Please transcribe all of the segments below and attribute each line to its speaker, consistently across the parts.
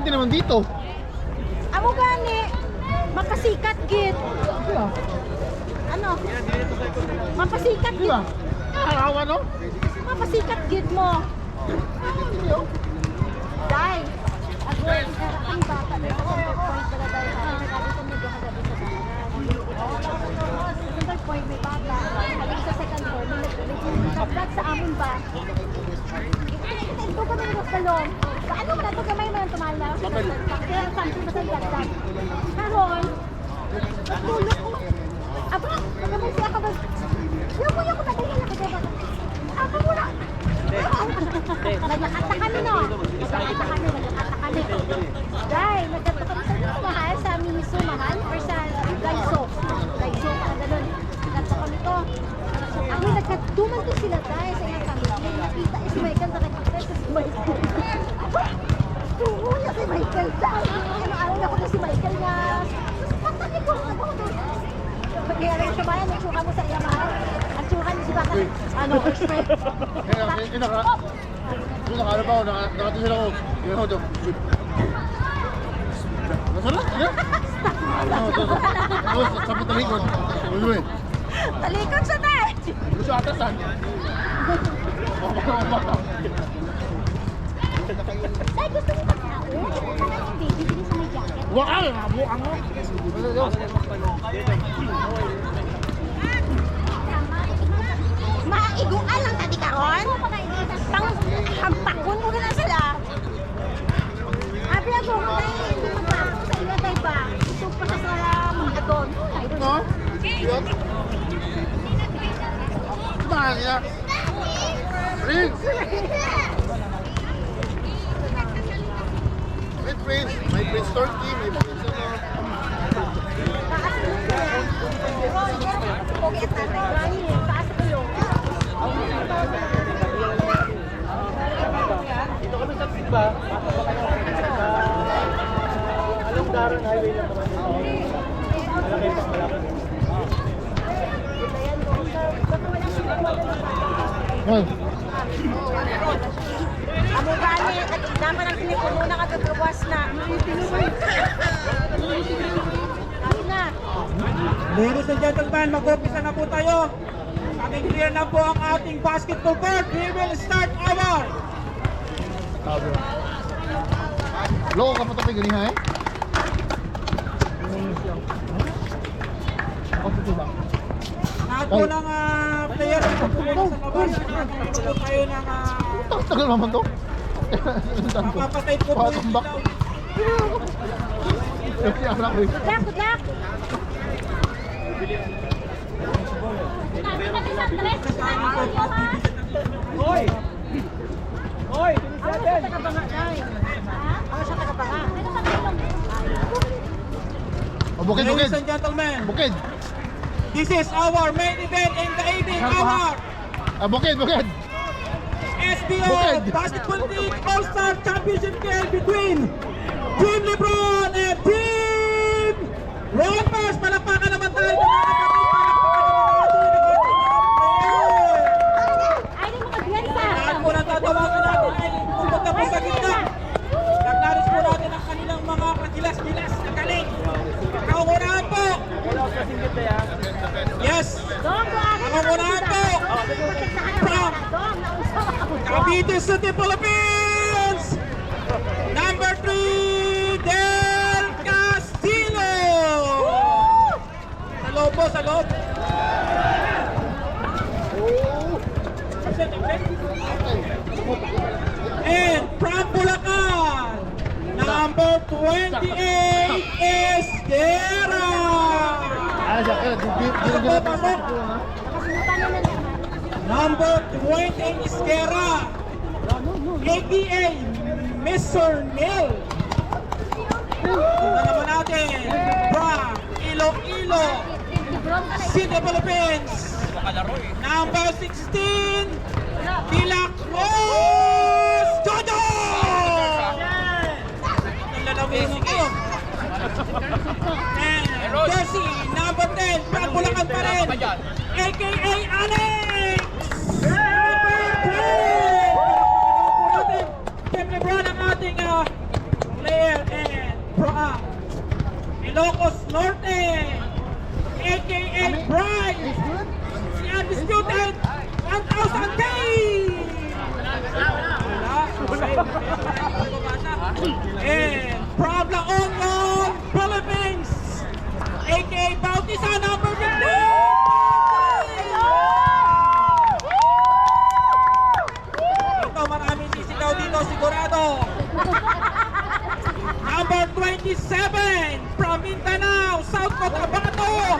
Speaker 1: importante naman dito.
Speaker 2: Amo gani, mapasikat gid.
Speaker 1: Diba?
Speaker 2: Ano? Mapasikat gid.
Speaker 1: Diba? Nakakawa, no?
Speaker 2: Mapasikat gid mo. Dai. Ako ang bata na ako. Point pala dai. Dito mo doon kagabi sa bahay. Center point may bata. Kagabi sa second floor. May nagdagdag sa amon ba? Ito ka na yung salon. Ano mo na ito gamay mo yung tumala? Kaya something basta dagdag. Karon, natulog ko. Aba, nagamay siya ka ba? Yung ko nagdagdag na kagabi. Aba mo na. Naglakata kami no. Naglakata kami. Dahil nagkata kami sa mahal, sa Miniso mahal, or sa Daiso. Daiso, parang ganun. Nagkata kami to. Ang nagkatuman to sila dahil sa iyong family. Nakita si Michael na nagkakita si Michael. Tuhuya si Michael dahil. Ano na ko na si Michael nga. Patali ko. Kaya rin siya bayan, nagsuka mo sa iyang mahal. Ang suka niya si Baka. Ano, expert.
Speaker 1: Yung nakala pa ako, nakatingin ako. Yung ako, nasaan na? Ano? Sa talikod.
Speaker 2: Talikod siya na eh.
Speaker 1: Gusto atasan.
Speaker 2: Ay, gusto mo ba tao? Hindi, bibili sa may jacket.
Speaker 1: Wakal! Mukha mo!
Speaker 2: Maiguan lang tadi karon. Pang hampakon mo na sila. Abi ako mo dai hindi magpako sa ila tay ba. Ito pa sa mga doon.
Speaker 1: No? Yun? Mahal niya. Prince! May Prince. May Prince Turkey. May Prince ano.
Speaker 2: Pogi at tatay. Taas ko yung.
Speaker 3: Dito kami sa Sigba. Along Daron Highway lang naman dito. Malaki pa malaki.
Speaker 1: Yan.
Speaker 2: Amo gani, naman ang telepono na kagagawas na. Na.
Speaker 3: Ladies and gentlemen, mag-umpisa na po tayo. Kaming clear na po ang ating basketball court. We will start our
Speaker 1: Loko ka pa tapos ganihan eh?
Speaker 3: lahat po ng player na pupunta sa labas. Magkakaroon po tayo ng
Speaker 1: Tagal naman to.
Speaker 3: mapapatay po po yung
Speaker 1: Pakatambak.
Speaker 3: ilaw.
Speaker 1: Kaya anak ko eh.
Speaker 2: Good luck.
Speaker 3: Hoy! Hoy!
Speaker 2: Ako siya tagabanga, Day. Ako siya tagabanga.
Speaker 1: Oh, bukid, bukid.
Speaker 3: Ladies and gentlemen,
Speaker 1: Bukid.
Speaker 3: this is our main event in the evening hour.
Speaker 1: Ah, bukid, bukid.
Speaker 3: SBO
Speaker 1: Bukid.
Speaker 3: Basketball League All-Star Championship game between Team Lebron and Team Rompers. Palakpakan naman tayo ng mga
Speaker 2: Ay, di makagyansa.
Speaker 3: lahat po natatawagan natin ay pumunta po sa gitna. Nagnaris po natin ang kanilang mga kagilas-gilas na galing. Kauunahan po. Yes.
Speaker 2: Dong,
Speaker 3: Kauunahan po. From Cavite City, Philippines. Number 3, Del Castillo. Sa loob po, sa loob. And from Bulacan, number 28 is Dera.
Speaker 1: Ah, siya kaya.
Speaker 3: Pasok, pasok.
Speaker 2: Nakasimutan na naman.
Speaker 3: Number 20 is Dera. AKA Mr. Neil. Ito naman natin from Iloilo City, Philippines. Number 16, De La Cruz Jojo! Ang lalawin ko. And jersey number 10, from Bulacan pa rin, AKA Alex! Number 10! Team Lebron ang ating player. Ilocos Norte, aka Bright, si Undisputed 1,000K! And from La Union, Philippines, aka Bautista number 15! Ito, maraming sisigaw dito, sigurado. Number 27 from Mindanao, South Cotabato,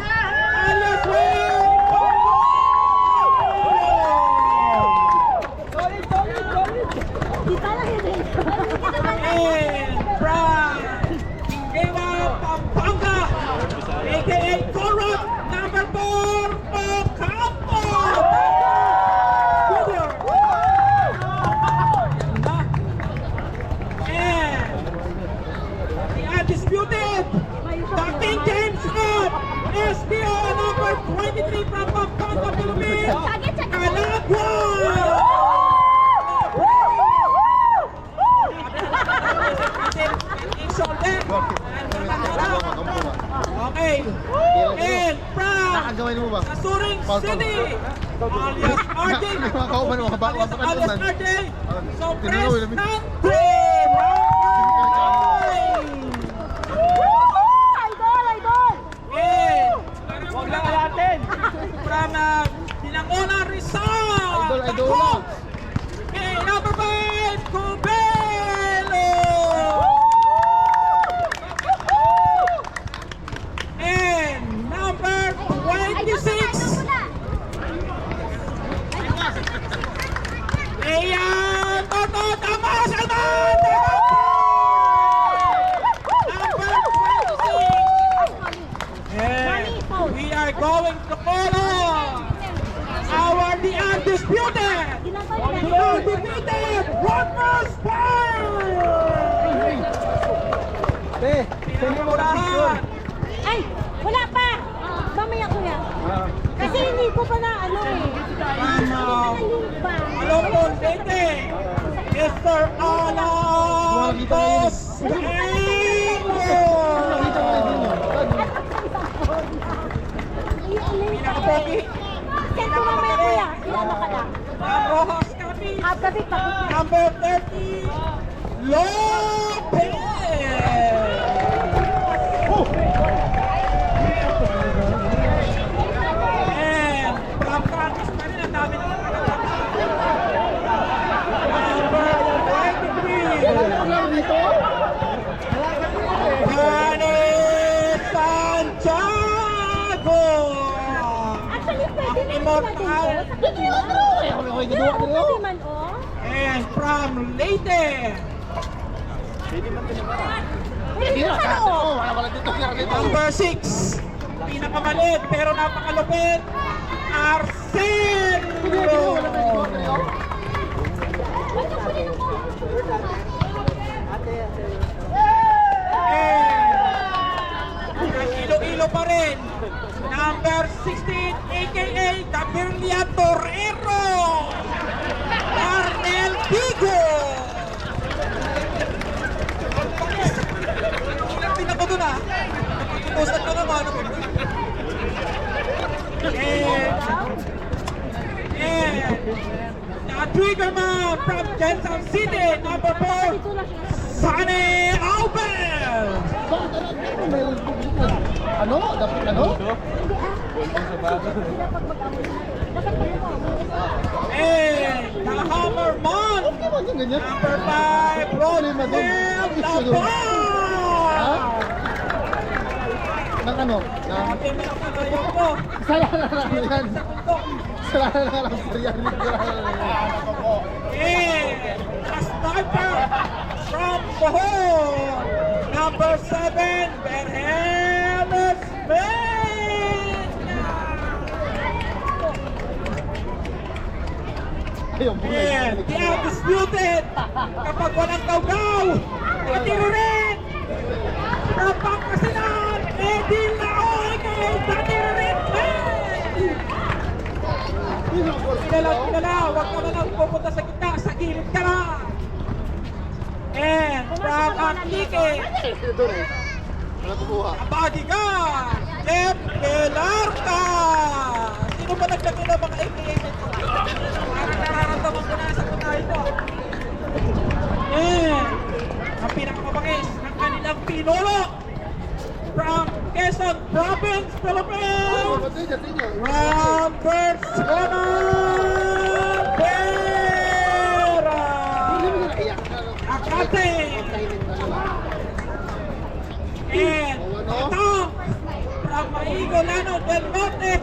Speaker 3: alias Will.
Speaker 2: Di pala hindi.
Speaker 3: And from Hingewa, Pampanga, aka Corrupt number 4, Ocampo. And the undisputed, the King James Cup, SBO number 23 from Pampanga, Philippines, Calagua. Okay. And from
Speaker 1: Nakagawin mo ba?
Speaker 3: Kasuring
Speaker 1: Paul,
Speaker 3: City, alias RJ,
Speaker 1: Mga kauban mo,
Speaker 3: alias RJ, so
Speaker 1: Tinanong,
Speaker 3: press
Speaker 1: ilamig.
Speaker 3: country.
Speaker 2: Idol, idol!
Speaker 3: And from Binangonan, Rizal,
Speaker 1: Idol,
Speaker 3: the
Speaker 1: idol.
Speaker 3: Colts. Okay, number 5, Cubelo. And number 26, Ayan, Toto Damas, Alman! Number 26. And we are going to call on our the undisputed, the undefeated, Rutgers Fire! Pinamurahan.
Speaker 2: Ay, wala pa! Mamaya ko yan. Kasi hindi ko pa na ano eh. Nakaling pa.
Speaker 3: Hello po, Tete. Mr. Alan Pinakapogi.
Speaker 2: Send ko mamaya kuya. Ilano ka lang.
Speaker 3: Rojas Kami.
Speaker 2: Gabi pa.
Speaker 3: Number 30, Lopez. And from practice pa rin, ang dami naman number 23, Danny Santiago.
Speaker 2: Actually, pwede na
Speaker 3: Immortal.
Speaker 2: Pwede man, oh.
Speaker 3: And from Leyte,
Speaker 2: Pwede naman, oh.
Speaker 3: number 6, pinakamalit pero napakalupit, Arcelo. And Iloilo pa rin, number 16, aka Gabriela Torero, Arnel Vigo. Pinapin ako dun ah. Naputusan ko naman. And the triggerman from Quezon City, number 4, Sunny Albert.
Speaker 1: Ano? Dapat ano?
Speaker 3: And the Hammerman,
Speaker 1: Okay ba yung ganyan?
Speaker 3: number 5, Rodney Labon.
Speaker 1: Ng ano? Ng...
Speaker 3: Sabi mo lang pagkayo ko.
Speaker 1: Kasalanan na lang yan. Kasalanan na lang sa yan.
Speaker 3: And a sniper from Bohol, number 7, Benjamin Smith.
Speaker 1: Ayun po.
Speaker 3: And the undisputed, kapag walang gaw-gaw, katiro rin. From Pangasinan, Eddie Laoy kay Katiro rin. Kilala, huwag ka na lang pupunta sa gitna, sa gilid ka lang. And from Antique,
Speaker 1: na kumuha.
Speaker 3: Ang bodyguard, Jeff Belarta. Sino ba naglagay ng mga AKA nito? Parang nararamdaman ko na sa kunay ko. Ang pinakamabangis ng kanilang pinulo from Quezon Province, Philippines, Robert Vera. Akate. And Tom from Maigolano del Norte,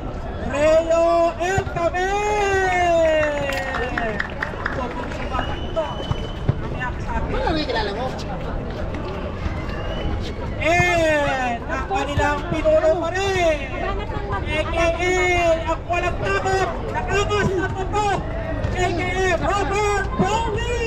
Speaker 3: Reo El Camel. So, kung sa bata ito, namiyak sa akin.
Speaker 1: Ano yung kilala mo?
Speaker 3: And ang kanilang pinulo pa rin, a.k.a. ang walang takot, nakangas na toto, a.k.a. Robert Bowley.